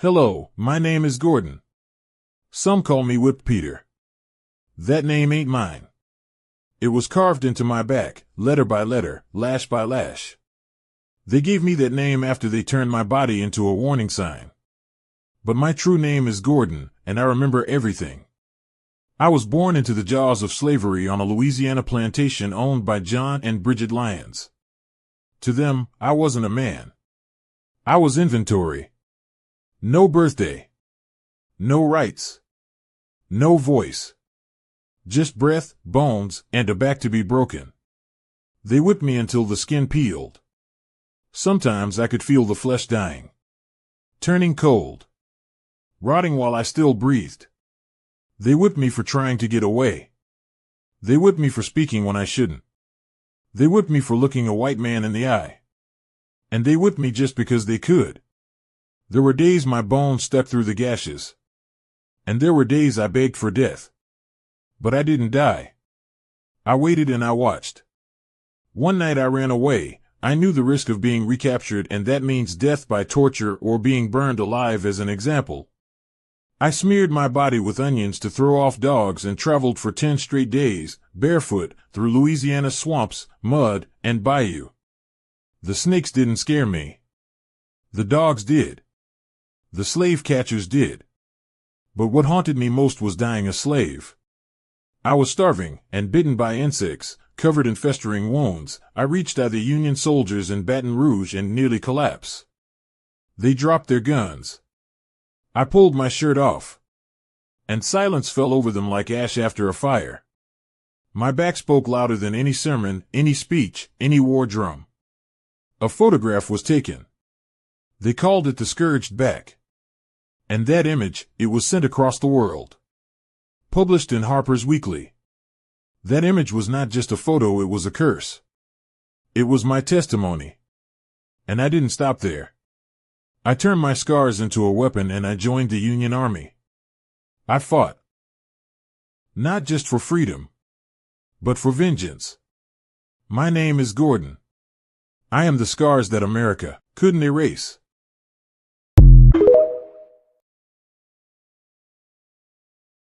Hello, my name is Gordan. Some call me Whip Peter. That name ain't mine. It was carved into my back, letter by letter, lash by lash. They gave me that name after they turned my body into a warning sign. But my true name is Gordan, and I remember everything. I was born into the jaws of slavery on a Louisiana plantation owned by John and Bridget Lyons. To them, I wasn't a man. I was inventory. No birthday. No rights. No voice. Just breath, bones, and a back to be broken. They whipped me until the skin peeled. Sometimes I could feel the flesh dying. Turning cold. Rotting while I still breathed. They whipped me for trying to get away. They whipped me for speaking when I shouldn't. They whipped me for looking a white man in the eye. And they whipped me just because they could. There were days my bones stuck through the gashes. And there were days I begged for death. But I didn't die. I waited and I watched. One night I ran away. I knew the risk of being recaptured, and that means death by torture or being burned alive as an example. I smeared my body with onions to throw off dogs and traveled for 10 straight days, barefoot, through Louisiana swamps, mud, and bayou. The snakes didn't scare me. The dogs did. The slave catchers did. But what haunted me most was dying a slave. I was starving, and bitten by insects, covered in festering wounds. I reached out the Union soldiers in Baton Rouge and nearly collapsed. They dropped their guns. I pulled my shirt off. And silence fell over them like ash after a fire. My back spoke louder than any sermon, any speech, any war drum. A photograph was taken. They called it the scourged back. And that image, it was sent across the world. Published in Harper's Weekly. That image was not just a photo, it was a curse. It was my testimony. And I didn't stop there. I turned my scars into a weapon and I joined the Union Army. I fought. Not just for freedom, but for vengeance. My name is Gordan. I am the scars that America couldn't erase.